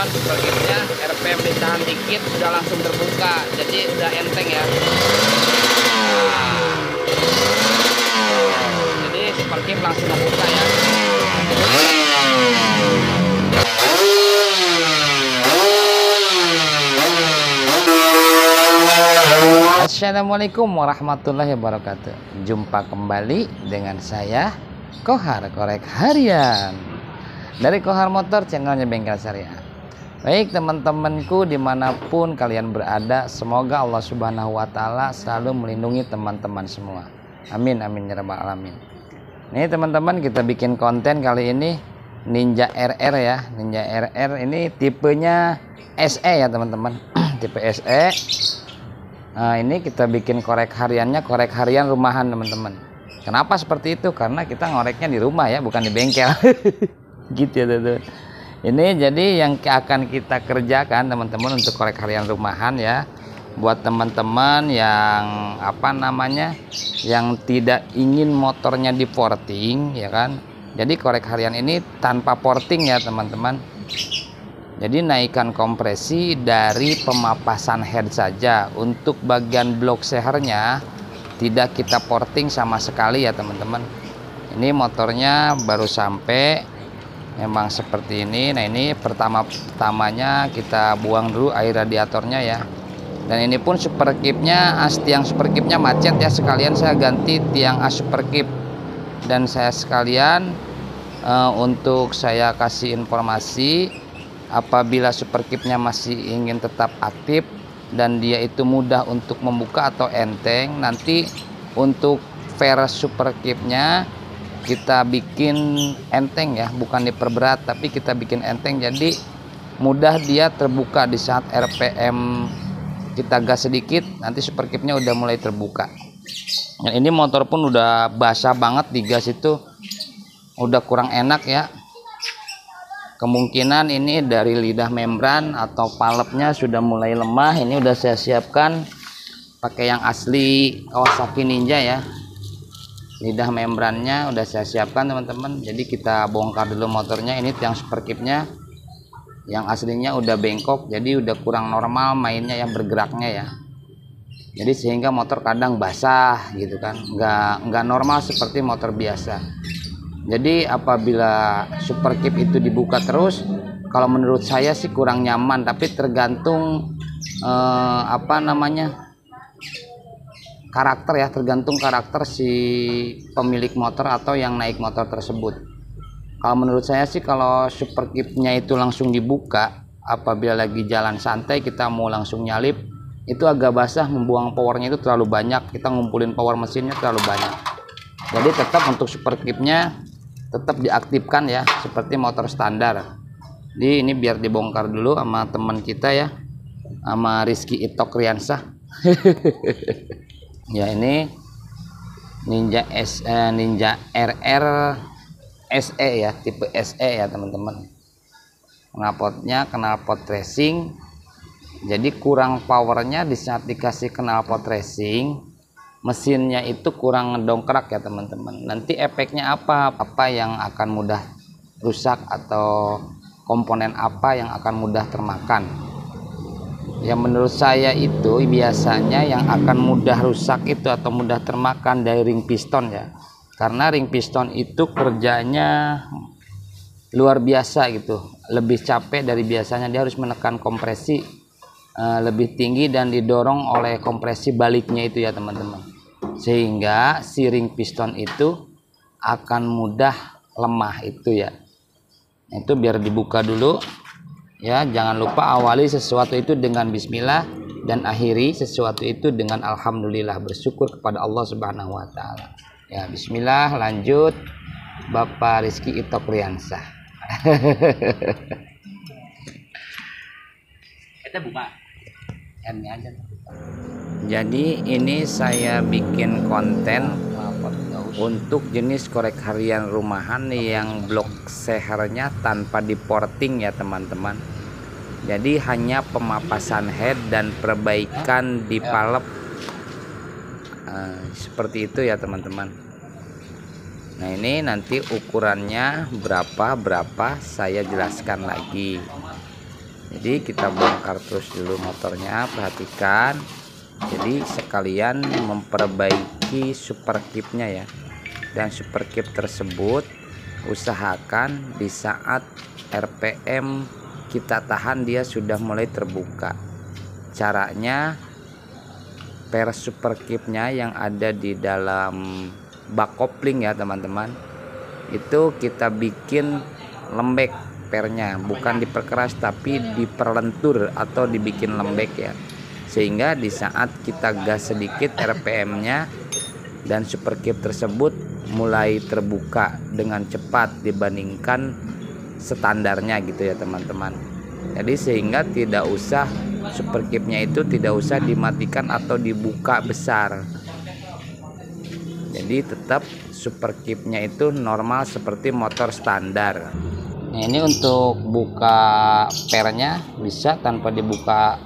teman-teman, superkitnya RPM ditahan dikit sudah langsung terbuka, jadi udah enteng ya. Jadi superkit langsung membuka ya. Assalamualaikum warahmatullahi wabarakatuh. Jumpa kembali dengan saya Kohar Korek Harian dari Kohar Motor, channelnya Bengkel Syariah. Baik teman-temanku dimanapun kalian berada, semoga Allah Subhanahu Wa Taala selalu melindungi teman-teman semua. Amin amin ya rabbal alamin. Nih teman-teman, kita bikin konten kali ini Ninja RR ya. Ninja RR ini tipenya SE ya teman-teman. Tipe SE. Nah ini kita bikin korek hariannya, korek harian rumahan teman-teman. Kenapa seperti itu? Karena kita ngoreknya di rumah ya, bukan di bengkel. Gitu ya teman-teman. Ini jadi yang akan kita kerjakan teman-teman untuk korek harian rumahan ya. Buat teman-teman yang yang tidak ingin motornya di porting ya kan. Jadi korek harian ini tanpa porting ya teman-teman. Jadi naikkan kompresi dari pemapasan head saja. Untuk bagian blok sehernya tidak kita porting sama sekali ya teman-teman. Ini motornya baru sampai, memang seperti ini. Nah ini pertamanya kita buang dulu air radiatornya ya. Dan ini pun superkipnya, tiang superkipnya macet ya, sekalian saya ganti tiang as superkip. Dan saya sekalian untuk saya kasih informasi, apabila superkipnya masih ingin tetap aktif dan dia itu mudah untuk membuka atau enteng, nanti untuk fair superkipnya kita bikin enteng ya, bukan diperberat tapi kita bikin enteng, jadi mudah dia terbuka di saat RPM kita gas sedikit, nanti superkipnya udah mulai terbuka. Dan ini motor pun udah basah banget, digas itu udah kurang enak ya. Kemungkinan ini dari lidah membran atau palepnya sudah mulai lemah. Ini udah saya siapkan pakai yang asli Kawasaki Ninja ya. Lidah membrannya udah saya siapkan teman-teman. Jadi kita bongkar dulu motornya. Ini tiang superkipnya yang aslinya udah bengkok, jadi udah kurang normal mainnya yang bergeraknya ya. Jadi sehingga motor kadang basah gitu kan, nggak normal seperti motor biasa. Jadi apabila superkip itu dibuka terus, kalau menurut saya sih kurang nyaman, tapi tergantung karakter ya, tergantung karakter si pemilik motor atau yang naik motor tersebut. Kalau menurut saya sih kalau superkipnya itu langsung dibuka, apabila lagi jalan santai kita mau langsung nyalip, itu agak basah, membuang powernya itu terlalu banyak, kita ngumpulin power mesinnya terlalu banyak. Jadi tetap untuk superkipnya tetap diaktifkan ya, seperti motor standar. Jadi ini biar dibongkar dulu sama teman kita ya, sama Rizky Itok Riansah. Ya ini Ninja RR SE ya, tipe SE ya teman-teman. Knalpotnya knalpot racing, jadi kurang powernya di saat dikasih knalpot racing, mesinnya itu kurang ngedongkrak ya teman-teman. Nanti efeknya apa yang akan mudah rusak atau komponen apa yang akan mudah termakan. Ya menurut saya itu biasanya yang akan mudah rusak itu atau mudah termakan dari ring piston ya. Karena ring piston itu kerjanya luar biasa gitu, lebih capek dari biasanya. Dia harus menekan kompresi lebih tinggi dan didorong oleh kompresi baliknya itu ya teman-teman, sehingga si ring piston itu akan mudah lemah itu ya. Itu biar dibuka dulu ya. Jangan lupa awali sesuatu itu dengan bismillah dan akhiri sesuatu itu dengan alhamdulillah, bersyukur kepada Allah Subhanahu Wa Taala ya. Bismillah, lanjut Bapak Rizky Itok Riansah. Kita buka ini aja. Jadi ini saya bikin konten untuk jenis korek harian rumahan yang blok sehernya tanpa diporting ya teman-teman. Jadi hanya pemapasan head dan perbaikan di palep seperti itu ya teman-teman. Nah ini nanti ukurannya berapa saya jelaskan lagi. Jadi kita bongkar terus dulu motornya, perhatikan. Jadi sekalian memperbaiki super kipnya ya. Dan super kip tersebut usahakan di saat RPM kita tahan dia sudah mulai terbuka. Caranya, per super kipnya yang ada di dalam bak kopling ya teman-teman, itu kita bikin lembek pernya, bukan diperkeras tapi diperlentur atau dibikin lembek ya, sehingga di saat kita gas sedikit RPM-nya dan super kip tersebut mulai terbuka dengan cepat dibandingkan standarnya gitu ya teman-teman. Jadi sehingga tidak usah super kipnya itu tidak usah dimatikan atau dibuka besar. Jadi tetap super kipnya itu normal seperti motor standar. Nah, ini untuk buka pernya bisa tanpa dibuka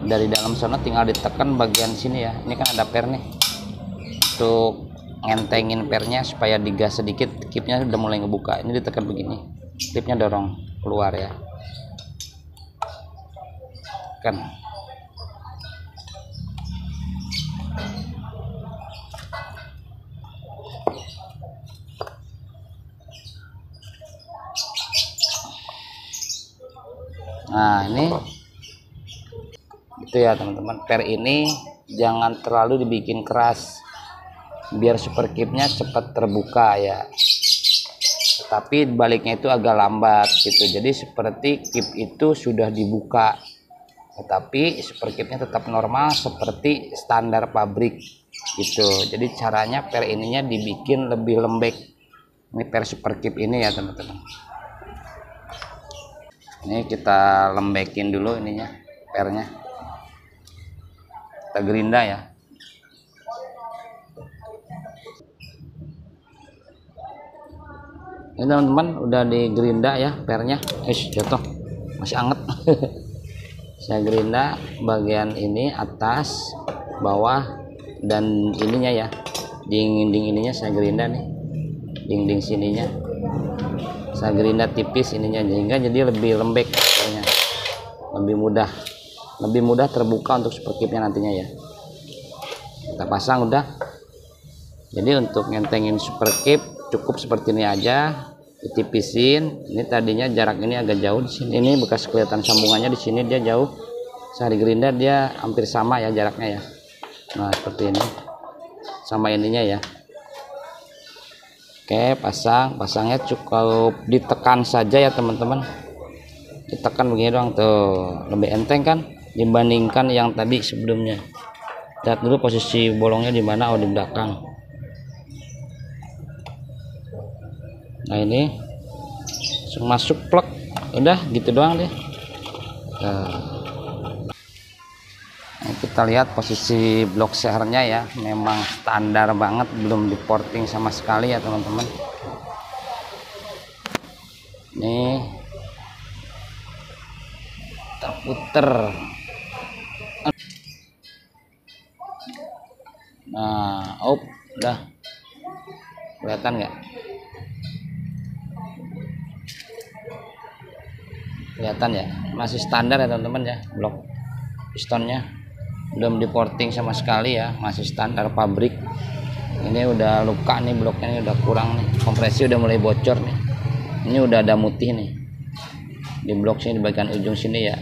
dari dalam sana, tinggal ditekan bagian sini ya. Ini kan ada per nih. Untuk ngentengin pernya supaya digas sedikit, kipnya udah mulai ngebuka. Ini ditekan begini, kipnya dorong keluar ya. Kan. Nah ini itu ya teman-teman, per ini jangan terlalu dibikin keras biar super kipnya cepat terbuka ya, tapi baliknya itu agak lambat gitu. Jadi seperti kip itu sudah dibuka tetapi super kipnya tetap normal seperti standar pabrik gitu. Jadi caranya per ininya dibikin lebih lembek. Ini per super kip ini ya teman-teman. Ini kita lembekin dulu ininya, pernya. Kita gerinda ya. Ini teman-teman udah digerinda ya pernya. Jatuh, masih anget. Saya gerinda bagian ini, atas, bawah, dan ininya ya. Dinding ininya saya gerinda nih. Dinding sininya. Saya gerinda tipis ininya sehingga jadi lebih lembek pernya. Lebih mudah terbuka untuk super kipnya nantinya ya. Kita pasang udah. Jadi untuk ngentengin super kip cukup seperti ini aja, ditipisin. Ini tadinya jarak ini agak jauh di sini. Ini bekas kelihatan sambungannya di sini dia jauh. Saya digerinda dia hampir sama ya jaraknya ya. Nah seperti ini, sama ininya ya. Oke, pasangnya cukup ditekan saja ya teman-teman. Ditekan begini doang tuh, lebih enteng kan dibandingkan yang tadi sebelumnya. Lihat dulu posisi bolongnya di mana, oh di belakang. Nah ini langsung masuk plug, udah gitu doang deh. Nah, kita lihat posisi blok sehernya ya, memang standar banget, belum di porting sama sekali ya teman-teman. Ini terputer. Nah, udah kelihatan nggak? Kelihatan ya, masih standar ya teman-teman ya, blok pistonnya belum di porting sama sekali ya, masih standar pabrik. Ini udah luka nih bloknya, ini udah kurang nih, kompresi udah mulai bocor nih. Ini udah ada mutih nih di blok sini, di bagian ujung sini ya.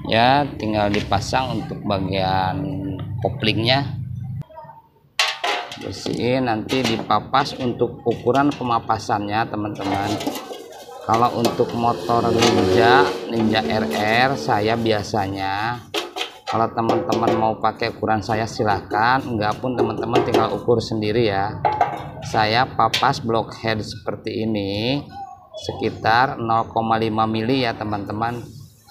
Ya tinggal dipasang untuk bagian koplingnya, bersihin, nanti dipapas. Untuk ukuran pemapasannya teman-teman, kalau untuk motor Ninja RR saya biasanya, kalau teman-teman mau pakai ukuran saya silahkan, enggak pun teman-teman tinggal ukur sendiri ya. Saya papas blockhead seperti ini sekitar 0,5 mili ya teman-teman,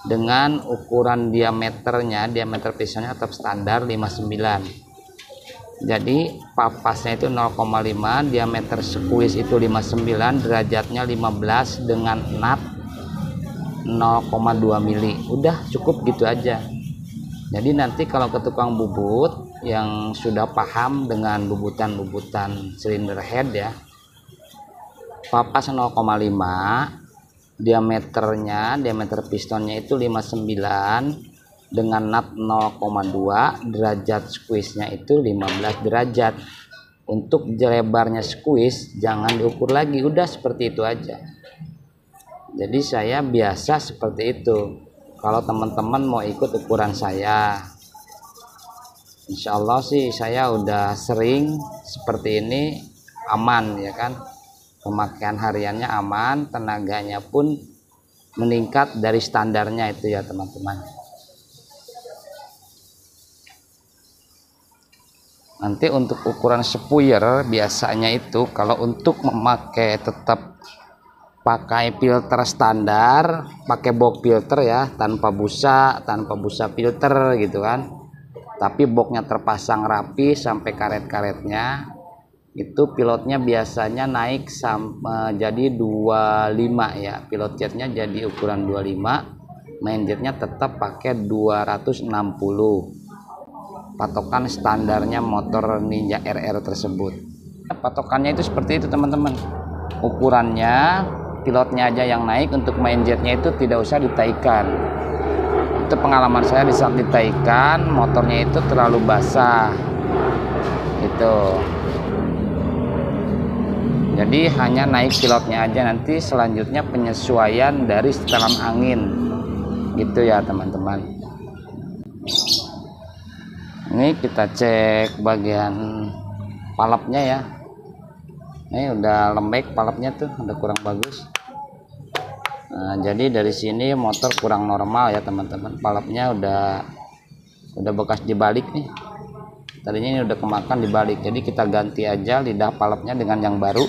dengan ukuran diameternya, diameter pisaunya tetap standar 59. Jadi papasnya itu 0,5, diameter squeeze itu 59, derajatnya 15 dengan nut 0,2 mili. Udah cukup gitu aja. Jadi nanti kalau ke tukang bubut yang sudah paham dengan bubutan-bubutan silinder head ya, papas 0,5, diameter pistonnya itu 59 dengan nut 0,2, derajat squeeze-nya itu 15 derajat. Untuk lebarnya squeeze jangan diukur lagi, udah seperti itu aja. Jadi saya biasa seperti itu. Kalau teman-teman mau ikut ukuran saya, insya Allah sih saya udah sering seperti ini, aman ya kan. Pemakaian hariannya aman, tenaganya pun meningkat dari standarnya itu ya teman-teman. Nanti untuk ukuran spuyer biasanya itu kalau untuk memakai tetap pakai filter standar, pakai box filter ya, tanpa busa filter gitu kan. Tapi boxnya terpasang rapi sampai karet-karetnya, itu pilotnya biasanya naik sampai jadi 25 ya. Pilot jetnya jadi ukuran 25, main jetnya tetap pakai 260. Patokan standarnya motor Ninja RR tersebut. Patokannya itu seperti itu teman-teman. Ukurannya pilotnya aja yang naik, untuk main jetnya itu tidak usah ditaikan. Itu pengalaman saya, di saat ditaikan motornya itu terlalu basah itu. Jadi hanya naik pilotnya aja, nanti selanjutnya penyesuaian dari setelan angin gitu ya teman-teman. Ini kita cek bagian palapnya ya. Ini udah lembek palapnya tuh, udah kurang bagus. Nah, jadi dari sini motor kurang normal ya teman-teman. Palapnya udah bekas dibalik nih. Tadinya ini udah kemakan dibalik. Jadi kita ganti aja lidah palapnya dengan yang baru.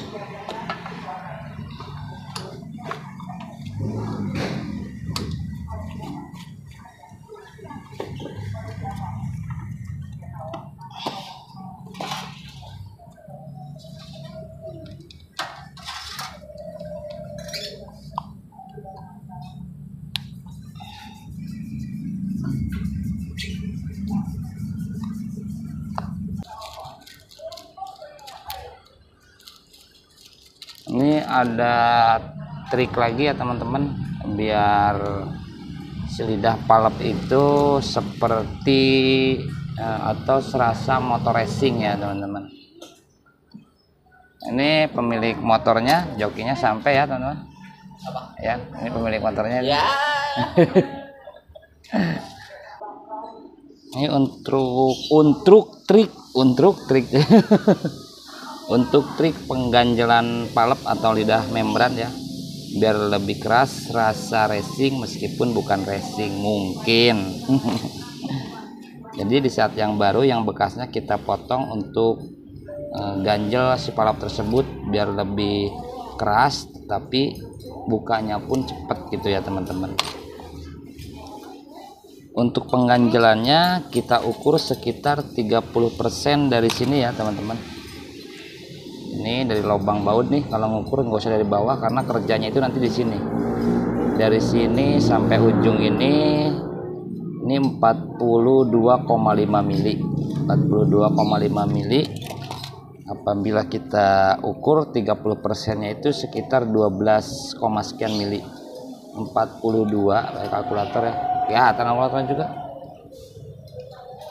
Ini ada trik lagi ya teman-teman, biar si lidah palap itu seperti atau serasa motor racing ya teman-teman. Ini pemilik motornya, jokinya sampai ya teman-teman. Ya, ini pemilik motornya ya. Ini untuk trik untuk trik pengganjalan palep atau lidah membran ya, biar lebih keras, rasa racing meskipun bukan racing mungkin. Jadi di saat yang baru, yang bekasnya kita potong untuk ganjel si palep tersebut biar lebih keras, tapi bukanya pun cepet gitu ya teman-teman. Untuk pengganjelannya kita ukur sekitar 30% dari sini ya teman-teman. Ini dari lubang baut nih, kalau ngukur nggak usah dari bawah karena kerjanya itu nanti di sini. Dari sini sampai ujung ini 42,5 mili. 42,5 mili. Apabila kita ukur 30%-nya itu sekitar 12, sekian mili. 42 pakai kalkulator ya. Ya, kalkulator juga.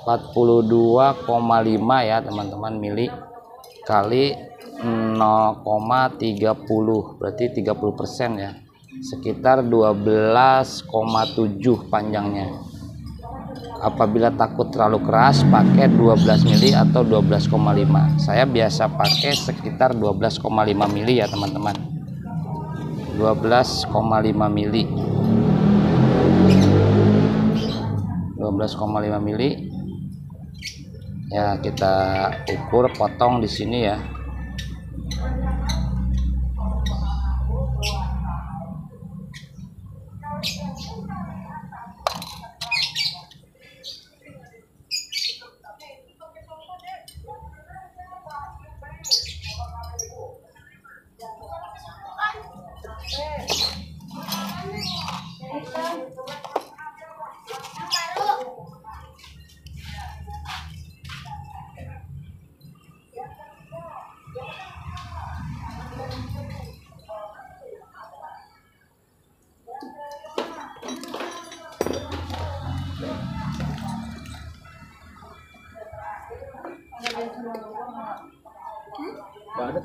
42,5 ya teman-teman mili kali 0,30 berarti 30% ya, sekitar 12,7 panjangnya. Apabila takut terlalu keras pakai 12 mili atau 12,5. Saya biasa pakai sekitar 12,5 mili ya teman-teman. 12,5 mili. 12,5 mili ya, kita ukur potong di sini ya.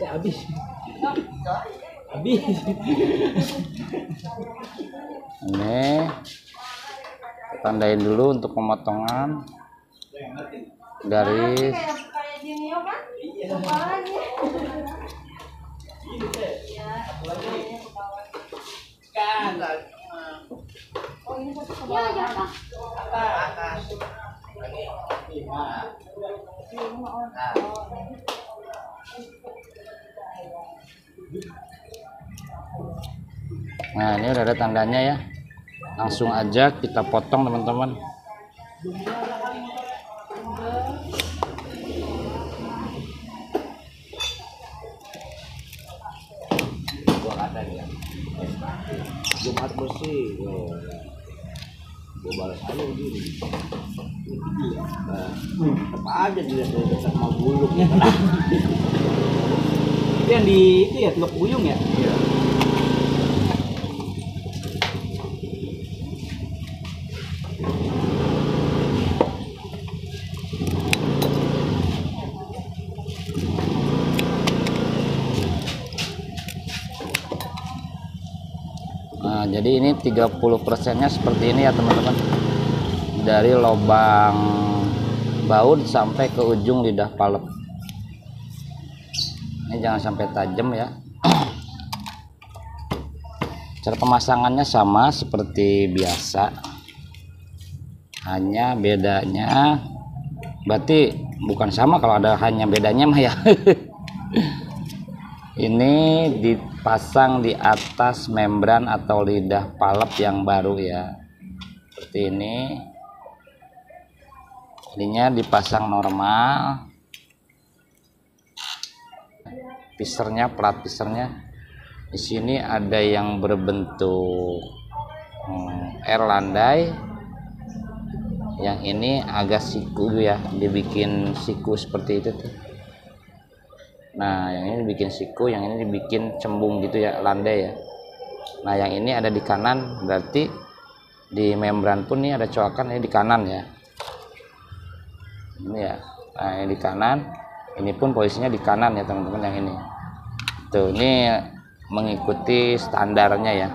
habis. Habis. Ini tandain dulu untuk pemotongan garis. Nah, ini udah ada tandanya ya. Langsung aja kita potong teman-teman. Jumat bersih. Gue balas aja begini. Apa aja dilihat dari dekat mau buluknya. Itu yang di itu ya Teluk Buyung ya? Iya. Nah, jadi ini 30%-nya seperti ini ya teman-teman. Dari lubang baut sampai ke ujung lidah palep. Ini jangan sampai tajam ya. Cara pemasangannya sama seperti biasa. Hanya bedanya berarti bukan sama, kalau ada hanya bedanya mah ya. Ini dipasang di atas membran atau lidah palep yang baru ya, seperti ini. Ininya dipasang normal. Pisernya, plat pisernya di sini ada yang berbentuk R landai, yang ini agak siku ya, dibikin siku seperti itu tuh. Nah, yang ini dibikin siku, yang ini dibikin cembung gitu ya, landai ya. Nah, yang ini ada di kanan, berarti di membran pun nih ada coakan, ini di kanan ya. Ini ya. Nah, ini di kanan, ini pun posisinya di kanan ya teman-teman, yang ini. Tuh, ini mengikuti standarnya ya.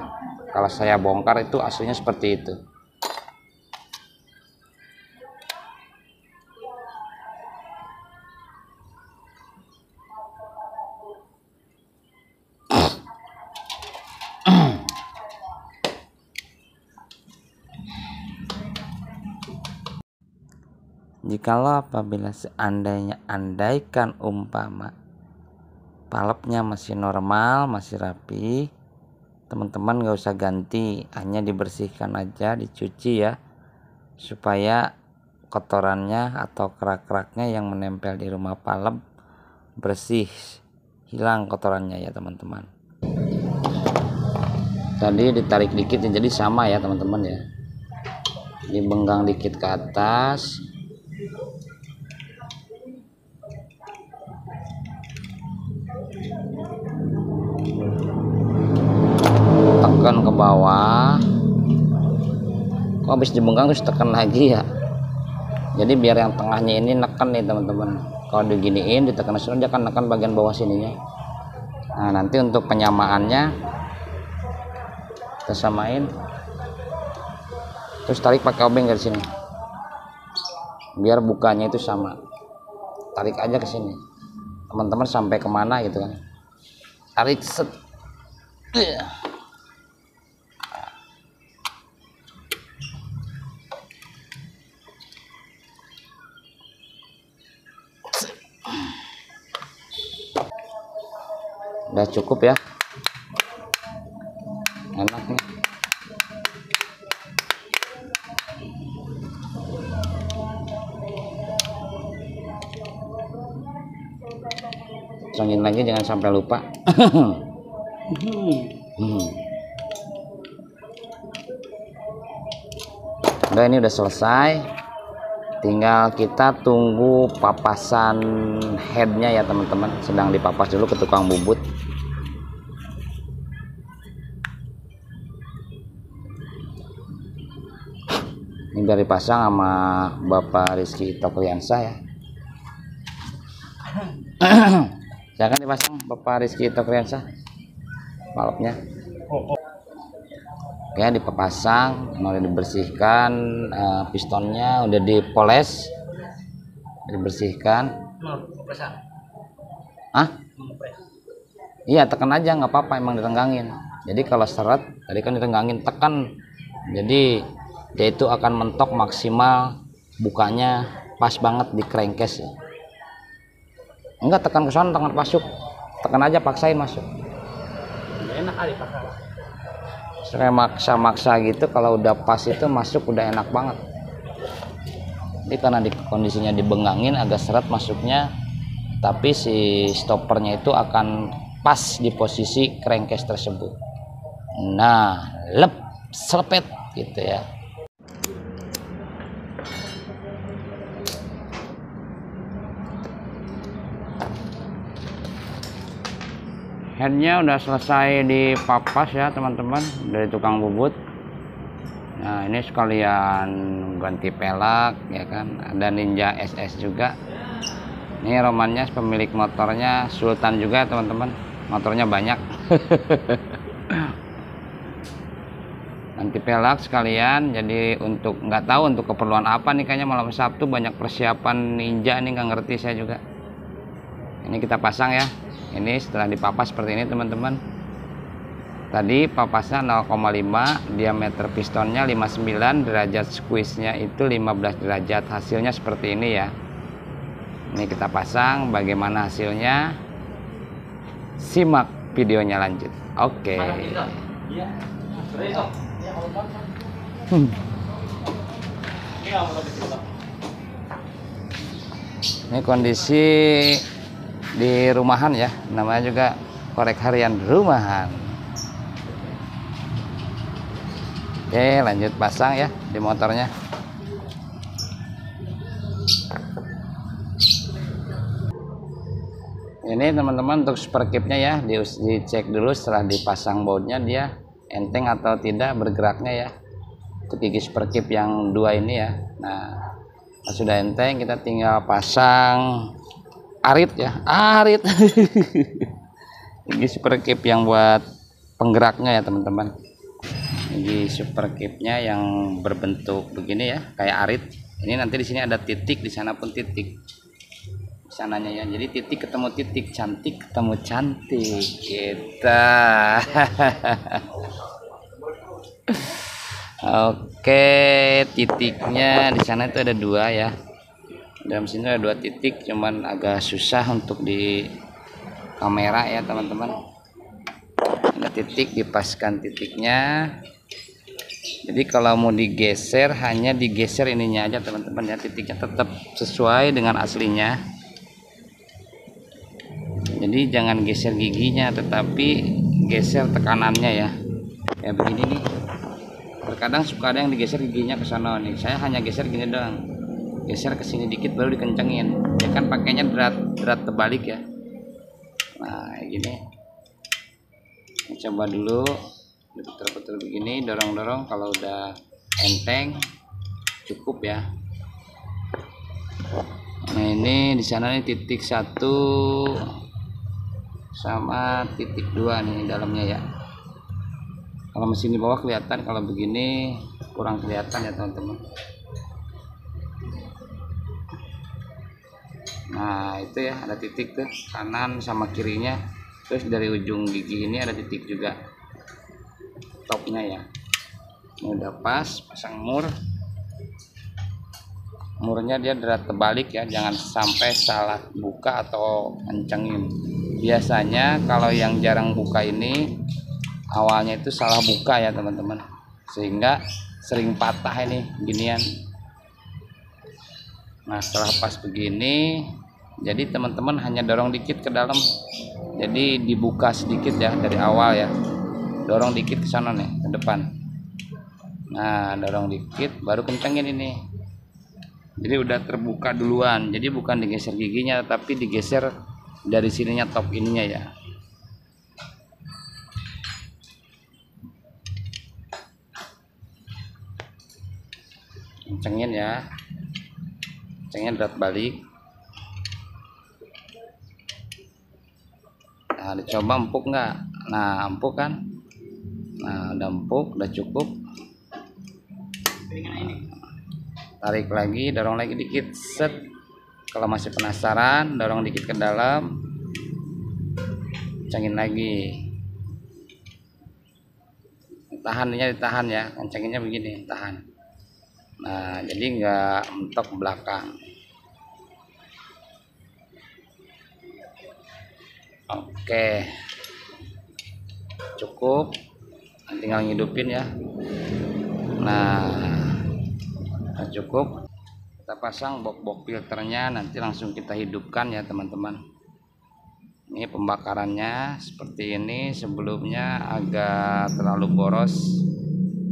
Kalau saya bongkar itu aslinya seperti itu. Jikalau apabila seandainya andaikan umpama palepnya masih normal, masih rapi, teman-teman gak usah ganti, hanya dibersihkan aja, dicuci ya, supaya kotorannya atau kerak-keraknya yang menempel di rumah palep bersih, hilang kotorannya ya teman-teman. Tadi ditarik dikit ya, jadi sama ya teman-teman ya, dibenggang dikit ke atas. Tekan ke bawah. Kok habis dibenggang terus tekan lagi ya. Jadi biar yang tengahnya ini neken nih teman-teman. Kalau diginiin ditekan terus dia akan neken bagian bawah sininya. Nah, nanti untuk penyamaannya kita samain. Terus tarik pakai obeng dari sini. Biar bukanya itu sama. Tarik aja ke sini. Teman-teman sampai kemana gitu kan. Tarik set. Udah cukup ya, enak nih. Sangin lagi jangan sampai lupa. Udah, ini udah selesai, tinggal kita tunggu papasan headnya ya teman-teman. Sedang dipapas dulu ke tukang bubut. Ini biar dipasang sama Bapak Rizky Tokriansa ya. Silakan dipasang Bapak Rizky Tokriansah baloknya. Oke, dipasang, mulai dibersihkan, pistonnya udah dipoles, dibersihkan. Ah? Iya, tekan aja nggak apa-apa, emang direnggangin. Jadi kalau seret tadi kan direnggangin, tekan, jadi dia itu akan mentok maksimal, bukanya pas banget di crankcase ya. Enggak, tekan ke sana, tekan masuk, tekan aja, paksain masuk. Enak kali pasang. Saya maksa-maksa gitu, kalau udah pas itu masuk udah enak banget. Jadi karena di kondisinya dibengangin agak seret masuknya, tapi si stoppernya itu akan pas di posisi crankcase tersebut. Nah, selepet gitu ya. Headnya udah selesai dipapas ya teman-teman dari tukang bubut. Nah, ini sekalian ganti pelak ya kan, ada Ninja SS juga. Ini romannya pemilik motornya Sultan juga teman-teman, motornya banyak. Ganti pelak sekalian, jadi untuk nggak tahu untuk keperluan apa nih, kayaknya malam Sabtu banyak persiapan Ninja nih, nggak ngerti saya juga. Ini kita pasang ya. Ini setelah dipapas seperti ini teman-teman. Tadi papasnya 0,5, diameter pistonnya 59, derajat squeeze-nya itu 15 derajat. Hasilnya seperti ini ya. Ini kita pasang, bagaimana hasilnya? Simak videonya lanjut. Oke. Ini kondisi di rumahan ya, namanya juga korek harian rumahan. Oke, lanjut pasang ya di motornya. Ini teman-teman untuk spare kipnya ya, dicek dulu setelah dipasang bautnya dia enteng atau tidak bergeraknya ya. Itu gigi spare kip yang dua ini ya. Nah, kalau sudah enteng kita tinggal pasang arit ya, arit. Ini super kip yang buat penggeraknya ya teman-teman. Ini super kipnya yang berbentuk begini ya, kayak arit. Ini nanti di sini ada titik, di sana pun titik. Di sananya ya. Jadi titik ketemu titik, cantik ketemu cantik. Kita. Oke, titiknya di sana itu ada dua ya. Dalam sini ada dua titik, cuman agak susah untuk di kamera ya teman-teman. Ada titik, dipaskan titiknya. Jadi kalau mau digeser, hanya digeser ininya aja teman-teman ya, titiknya tetap sesuai dengan aslinya. Jadi jangan geser giginya, tetapi geser tekanannya ya. Ya begini nih. Terkadang suka ada yang digeser giginya ke sana nih. Saya hanya geser gini doang. Geser ke sini dikit baru dikencengin. Ya kan pakainya berat terbalik ya. Nah, gini. Coba dulu putar-putar begini, dorong-dorong. Kalau udah enteng cukup ya. Nah, ini di sana nih titik 1 sama titik 2 nih dalamnya ya. Kalau mesin di bawah kelihatan, kalau begini kurang kelihatan ya teman-teman. Nah, itu ya, ada titik tuh kanan sama kirinya. Terus dari ujung gigi ini ada titik juga topnya ya. Ini udah pas, pasang murnya dia berat terbalik ya, jangan sampai salah buka atau kencengin. Biasanya kalau yang jarang buka ini awalnya itu salah buka ya teman-teman, sehingga sering patah ini ginian. Nah, setelah pas begini, jadi teman-teman hanya dorong dikit ke dalam, jadi dibuka sedikit ya dari awal ya, dorong dikit ke sana nih ke depan. Nah, dorong dikit baru kencengin ini, jadi udah terbuka duluan. Jadi bukan digeser giginya, tapi digeser dari sininya, top ininya ya. Kencengin ya, kencengin berat balik. Nah, dicoba empuk nggak? Nah, empuk kan? Nah, udah empuk, udah cukup. Tarik lagi, dorong lagi dikit, set. Kalau masih penasaran, dorong dikit ke dalam, kencangin lagi. Tahannya ditahan ya, kencenginnya begini, tahan. Nah, jadi nggak mentok ke belakang. Oke, cukup. Tinggal ngidupin ya. Nah, udah cukup. Kita pasang box filternya, nanti langsung kita hidupkan ya teman-teman. Ini pembakarannya seperti ini. Sebelumnya agak terlalu boros,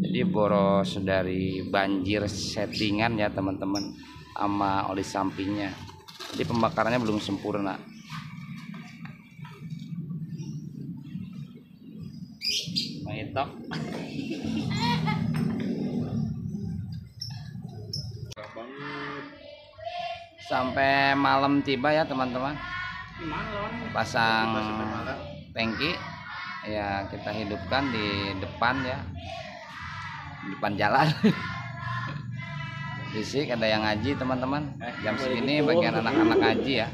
jadi boros dari banjir settingan ya teman-teman, sama oli sampingnya. Jadi pembakarannya belum sempurna. Maitok. Sampai malam tiba ya teman-teman. Pasang tangki ya, kita hidupkan di depan ya, di depan jalan. Fisik ada yang ngaji teman-teman, jam segini bagian anak-anak ngaji ya.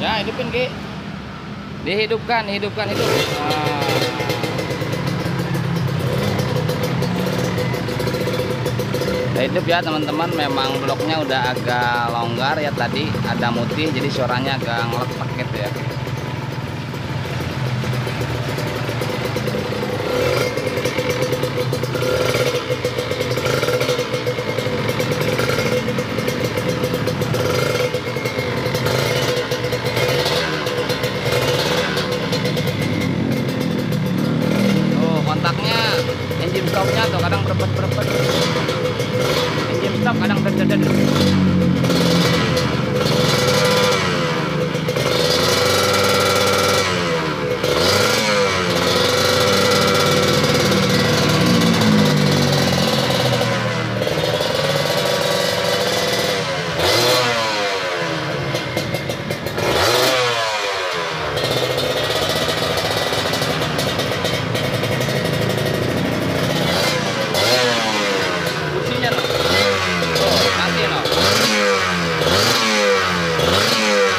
Ya, hidupin Ki, dihidupkan hidup. Nah. Hidup ya teman-teman. Memang bloknya udah agak longgar ya, tadi ada mutih jadi suaranya agak ngeletak gitu ya. Tuh kontaknya, engine stopnya tuh kadang berepet. Engine stop kadang terdedet. Businya loh. Tuh, mati loh.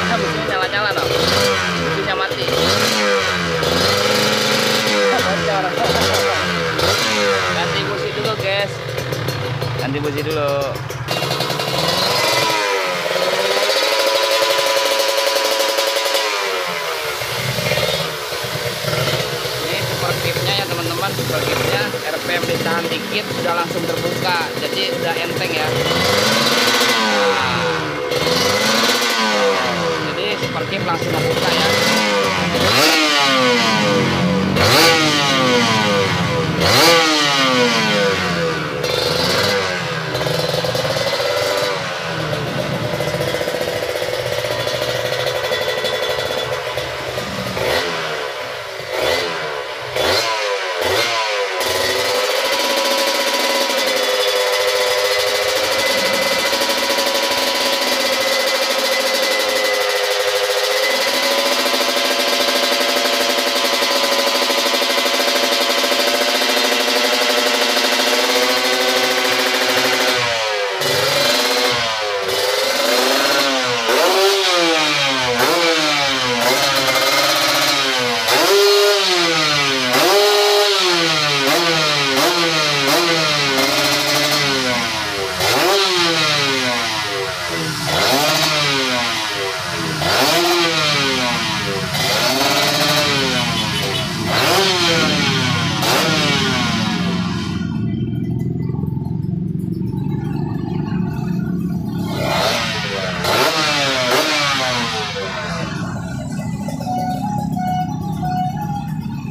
Nah, businya nyala-nyala loh. Businya mati. Ganti busi dulu guys, ganti busi dulu. Ini super gripnya ya teman-teman, super gripnya RPM ditahan dikit sudah langsung terbuka, jadi udah enteng ya. Nah, jadi super grip langsung terbuka ya.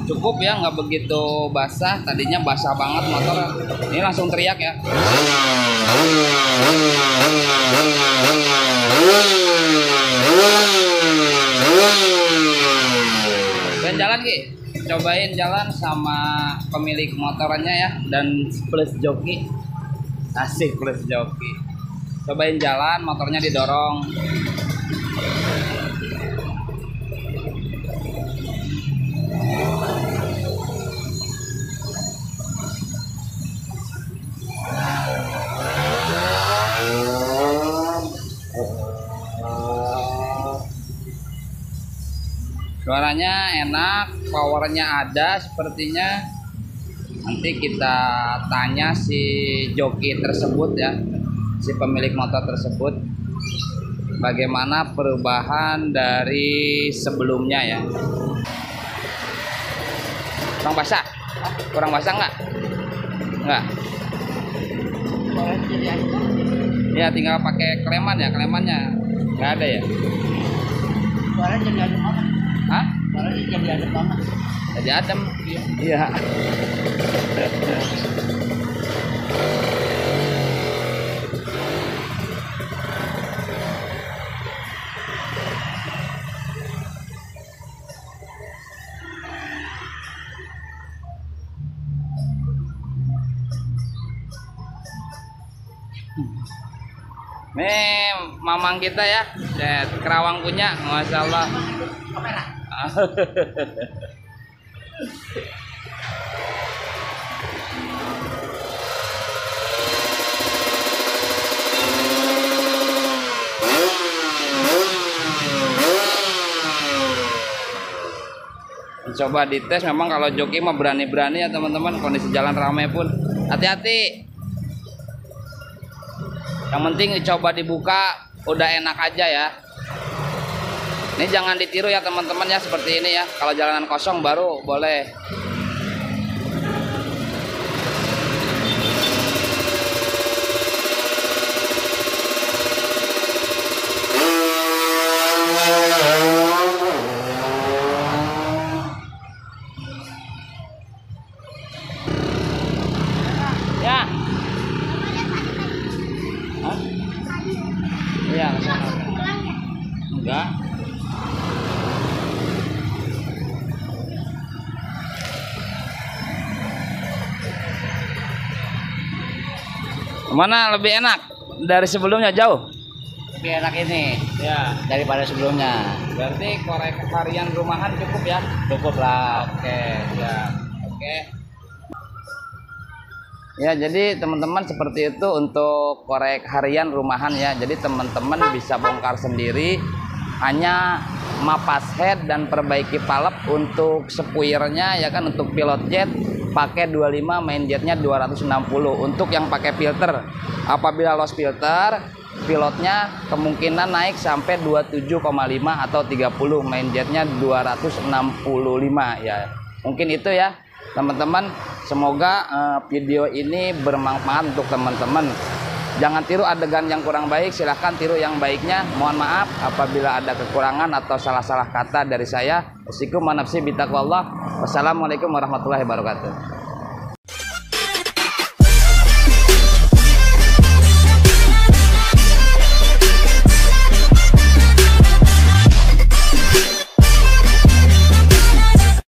Cukup ya, nggak begitu basah. Tadinya basah banget motor, ini langsung teriak ya. Cobain jalan Ki, cobain jalan sama pemilik motornya ya, dan plus joki. Asik plus joki. Cobain jalan, motornya didorong. Suaranya enak, powernya ada sepertinya. Nanti kita tanya si joki tersebut ya, si pemilik motor tersebut, bagaimana perubahan dari sebelumnya ya. Kurang basah? Kurang basah nggak? Nggak. Ya tinggal pakai kleman ya, klemannya nggak ada ya. Suaranya jadi adem banget. Hah? Suaranya jadi adem banget. Jadi adem. Iya. Nih mamang kita ya, Kerawang punya, masya Allah. Coba dites, memang kalau joki mah berani-berani ya teman-teman, kondisi jalan ramai pun hati-hati. Yang penting coba dibuka, udah enak aja ya. Ini jangan ditiru ya teman-teman ya, seperti ini ya. Kalau jalanan kosong baru boleh. Ya. Hah? Iya, kesana. Enggak. Mana lebih enak dari sebelumnya jauh? Lebih enak ini Ya. daripada sebelumnya. Berarti korek harian rumahan cukup ya? Cukup lah. Oke, ya. Oke. Ya, jadi teman-teman seperti itu untuk korek harian rumahan ya. Jadi teman-teman bisa bongkar sendiri, hanya mapas head dan perbaiki palep. Untuk sepuirnya ya kan, untuk pilot jet pakai 25, main jetnya 260. Untuk yang pakai filter, apabila lost filter, pilotnya kemungkinan naik sampai 27,5 atau 30, main jetnya 265 ya. Mungkin itu ya teman-teman. Semoga video ini bermanfaat untuk teman-teman. Jangan tiru adegan yang kurang baik, silahkan tiru yang baiknya. Mohon maaf apabila ada kekurangan atau salah-salah kata dari saya. Wassalamualaikum warahmatullahi wabarakatuh.